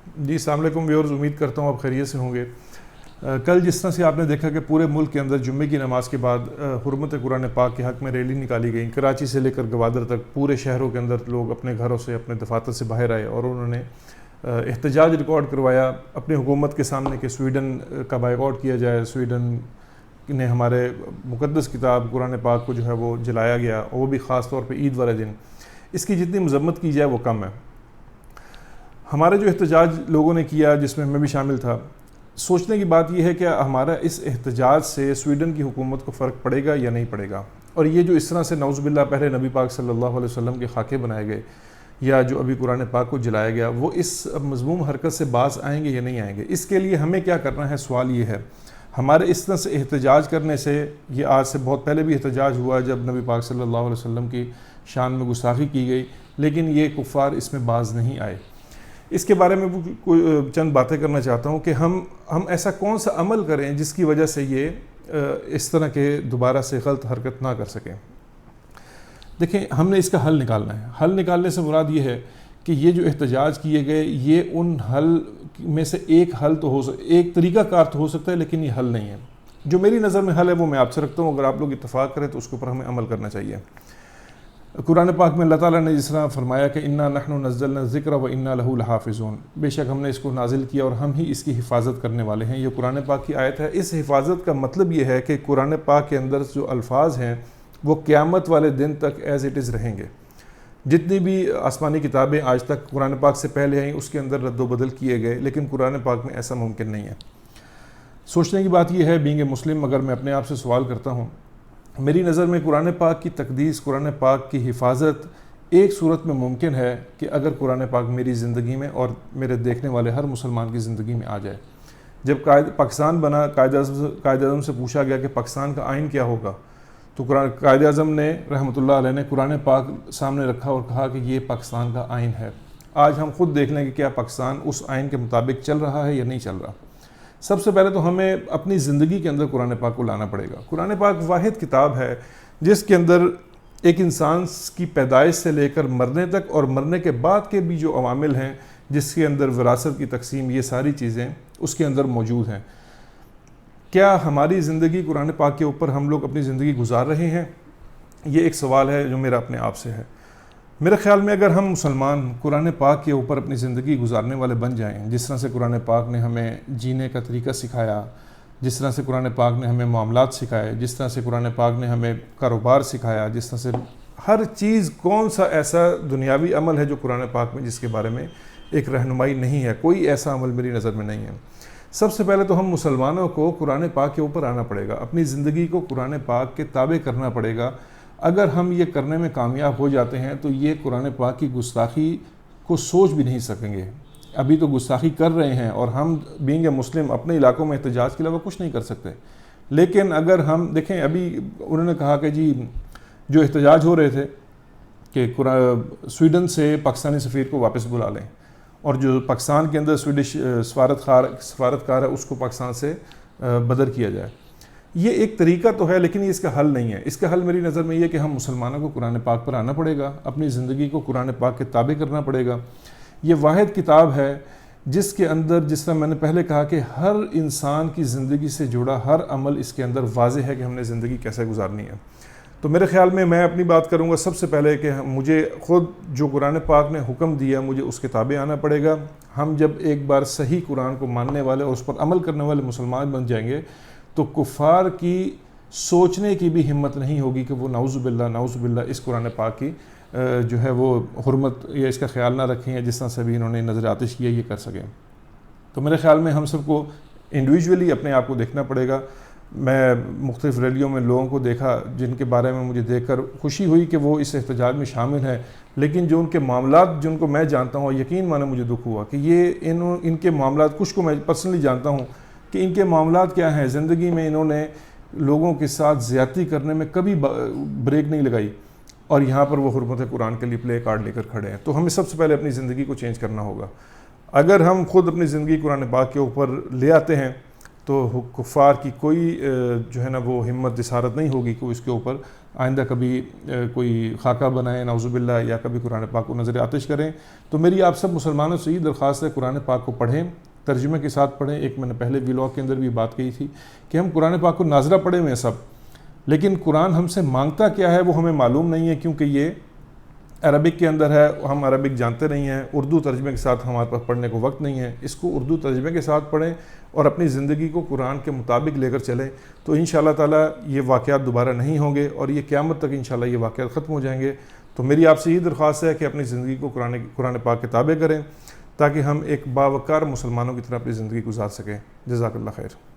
جی السلام علیکم ویورز، امید کرتا ہوں آپ خیریت سے ہوں گے۔ کل جس طرح سے آپ نے دیکھا کہ پورے ملک کے اندر جمعے کی نماز کے بعد حرمت قرآن پاک کے حق میں ریلی نکالی گئی، کراچی سے لے کر گوادر تک پورے شہروں کے اندر لوگ اپنے گھروں سے اپنے دفاتر سے باہر آئے اور انہوں نے احتجاج ریکارڈ کروایا اپنی حکومت کے سامنے کہ سویڈن کا بائیکاٹ کیا جائے، سویڈن نے ہمارے مقدس کتاب قرآن پاک کو جو ہے وہ جلایا گیا، اور وہ بھی خاص طور پہ عید والے دن۔ اس کی جتنی مذمت کی جائے وہ کم ہے۔ ہمارا جو احتجاج لوگوں نے کیا، جس میں بھی شامل تھا، سوچنے کی بات یہ ہے کہ ہمارا اس احتجاج سے سویڈن کی حکومت کو فرق پڑے گا یا نہیں پڑے گا، اور یہ جو اس طرح سے نعوذ باللہ پہلے نبی پاک صلی اللہ علیہ وسلم کے خاکے بنائے گئے یا جو ابھی قرآن پاک کو جلایا گیا، وہ اس مذموم حرکت سے باز آئیں گے یا نہیں آئیں گے۔ اس کے لیے ہمیں کیا کرنا ہے، سوال یہ ہے۔ ہمارے اس طرح سے احتجاج کرنے سے، یہ آج سے بہت پہلے بھی احتجاج ہوا جب نبی پاک صلی اللہ علیہ وسلم کی شان میں گستاخی کی گئی، لیکن یہ کفار اس میں باز نہیں آئے۔ اس کے بارے میں چند باتیں کرنا چاہتا ہوں کہ ہم ایسا کون سا عمل کریں جس کی وجہ سے یہ اس طرح کے دوبارہ سے غلط حرکت نہ کر سکیں۔ دیکھیں، ہم نے اس کا حل نکالنا ہے۔ حل نکالنے سے مراد یہ ہے کہ یہ جو احتجاج کیے گئے، یہ ان حل میں سے ایک حل تو ایک طریقہ کار تو ہو سکتا ہے، لیکن یہ حل نہیں ہے۔ جو میری نظر میں حل ہے وہ میں آپ سے رکھتا ہوں، اگر آپ لوگ اتفاق کریں تو اس کے اوپر ہمیں عمل کرنا چاہیے۔ قرآن پاک میں اللہ تعالیٰ نے جس طرح فرمایا کہ انا نحن نزلنا الذکر و انا لہ لحافظون، بے شک ہم نے اس کو نازل کیا اور ہم ہی اس کی حفاظت کرنے والے ہیں۔ یہ قرآن پاک کی آیت ہے۔ اس حفاظت کا مطلب یہ ہے کہ قرآن پاک کے اندر جو الفاظ ہیں وہ قیامت والے دن تک ایز اٹ از رہیں گے۔ جتنی بھی آسمانی کتابیں آج تک قرآن پاک سے پہلے آئیں اس کے اندر رد و بدل کیے گئے، لیکن قرآن پاک میں ایسا ممکن نہیں ہے۔ سوچنے کی بات یہ ہے، بینگ اے مسلم، اگر میں اپنے آپ سے سوال کرتا ہوں، میری نظر میں قرآن پاک کی تقدیس، قرآن پاک کی حفاظت ایک صورت میں ممکن ہے کہ اگر قرآن پاک میری زندگی میں اور میرے دیکھنے والے ہر مسلمان کی زندگی میں آ جائے۔ جب پاکستان بنا، قائد اعظم سے پوچھا گیا کہ پاکستان کا آئین کیا ہوگا، تو قائد اعظم نے رحمۃ اللہ علیہ نے قرآن پاک سامنے رکھا اور کہا کہ یہ پاکستان کا آئین ہے۔ آج ہم خود دیکھ لیں کہ کیا پاکستان اس آئین کے مطابق چل رہا ہے یا نہیں چل رہا۔ سب سے پہلے تو ہمیں اپنی زندگی کے اندر قرآن پاک کو لانا پڑے گا۔ قرآن پاک واحد کتاب ہے جس کے اندر ایک انسان کی پیدائش سے لے کر مرنے تک اور مرنے کے بعد کے بھی جو عوامل ہیں، جس کے اندر وراثت کی تقسیم، یہ ساری چیزیں اس کے اندر موجود ہیں۔ کیا ہماری زندگی قرآن پاک کے اوپر ہم لوگ اپنی زندگی گزار رہے ہیں؟ یہ ایک سوال ہے جو میرا اپنے آپ سے ہے۔ میرے خیال میں اگر ہم مسلمان قرآن پاک کے اوپر اپنی زندگی گزارنے والے بن جائیں، جس طرح سے قرآن پاک نے ہمیں جینے کا طریقہ سکھایا، جس طرح سے قرآن پاک نے ہمیں معاملات سکھائے، جس طرح سے قرآن پاک نے ہمیں کاروبار سکھایا، جس طرح سے ہر چیز، کون سا ایسا دنیاوی عمل ہے جو قرآن پاک میں جس کے بارے میں ایک رہنمائی نہیں ہے؟ کوئی ایسا عمل میری نظر میں نہیں ہے۔ سب سے پہلے تو ہم مسلمانوں کو قرآن پاک کے اوپر آنا پڑے گا، اپنی زندگی کو قرآن پاک کے تابع کرنا پڑے گا۔ اگر ہم یہ کرنے میں کامیاب ہو جاتے ہیں تو یہ قرآن پاک کی گستاخی کو سوچ بھی نہیں سکیں گے۔ ابھی تو گستاخی کر رہے ہیں اور ہم بینگ اے مسلم اپنے علاقوں میں احتجاج کے علاوہ کچھ نہیں کر سکتے۔ لیکن اگر ہم دیکھیں، ابھی انہوں نے کہا کہ جی جو احتجاج ہو رہے تھے کہ سویڈن سے پاکستانی سفیر کو واپس بلا لیں، اور جو پاکستان کے اندر سویڈش سفارتکار ہے اس کو پاکستان سے بدر کیا جائے، یہ ایک طریقہ تو ہے، لیکن یہ اس کا حل نہیں ہے۔ اس کا حل میری نظر میں یہ کہ ہم مسلمانوں کو قرآن پاک پر آنا پڑے گا، اپنی زندگی کو قرآن پاک کے تابع کرنا پڑے گا۔ یہ واحد کتاب ہے جس کے اندر، جس طرح میں نے پہلے کہا کہ ہر انسان کی زندگی سے جڑا ہر عمل اس کے اندر واضح ہے کہ ہم نے زندگی کیسے گزارنی ہے۔ تو میرے خیال میں اپنی بات کروں گا سب سے پہلے کہ مجھے خود جو قرآن پاک نے حکم دیا، مجھے اس کے تابع آنا پڑے گا۔ ہم جب ایک بار صحیح قرآن کو ماننے والے اور اس پر عمل کرنے والے مسلمان بن جائیں گے تو کفار کی سوچنے کی بھی ہمت نہیں ہوگی کہ وہ نعوذ باللہ اس قرآن پاک کی جو ہے وہ حرمت یا اس کا خیال نہ رکھیں، یا جس طرح سے بھی انہوں نے نظر آتش کیا یہ کر سکیں۔ تو میرے خیال میں ہم سب کو انڈیویجولی اپنے آپ کو دیکھنا پڑے گا۔ میں مختلف ریلیوں میں لوگوں کو دیکھا جن کے بارے میں مجھے دیکھ کر خوشی ہوئی کہ وہ اس احتجاج میں شامل ہیں، لیکن جو ان کے معاملات جن کو میں جانتا ہوں، یقین مانے مجھے دکھ ہوا کہ یہ ان کے معاملات، کچھ کو میں پرسنلی جانتا ہوں کہ ان کے معاملات کیا ہیں۔ زندگی میں انہوں نے لوگوں کے ساتھ زیادتی کرنے میں کبھی بریک نہیں لگائی، اور یہاں پر وہ حرمت قرآن کے لیے پلے کارڈ لے کر کھڑے ہیں۔ تو ہمیں سب سے پہلے اپنی زندگی کو چینج کرنا ہوگا۔ اگر ہم خود اپنی زندگی قرآن پاک کے اوپر لے آتے ہیں تو کفار کی کوئی جو ہے نا وہ ہمت جسارت نہیں ہوگی کہ اس کے اوپر آئندہ کبھی کوئی خاکہ بنائیں نعوذ باللہ، یا کبھی قرآن پاک کو نظر آتش کریں۔ تو میری آپ سب مسلمانوں سے یہ درخواست ہے، قرآن پاک کو پڑھیں، ترجمے کے ساتھ پڑھیں۔ ایک میں نے پہلے ویلاگ کے اندر بھی بات کہی تھی کہ ہم قرآن پاک کو ناظرہ پڑھے ہوئے ہیں سب، لیکن قرآن ہم سے مانگتا کیا ہے وہ ہمیں معلوم نہیں ہے، کیونکہ یہ عربک کے اندر ہے، ہم عربک جانتے نہیں ہیں، اردو ترجمے کے ساتھ ہمارے پاس پڑھنے کو وقت نہیں ہے۔ اس کو اردو ترجمے کے ساتھ پڑھیں اور اپنی زندگی کو قرآن کے مطابق لے کر چلیں، تو انشاءاللہ تعالیٰ یہ واقعات دوبارہ نہیں ہوں گے اور یہ قیامت تک انشاءاللہ یہ واقعات ختم ہو جائیں گے۔ تو میری آپ سے یہ درخواست ہے کہ اپنی زندگی کو قرآن پاک کے تابع کریں، تاکہ ہم ایک باوقار مسلمانوں کی طرح اپنی زندگی گزار سکیں۔ جزاک اللہ خیر۔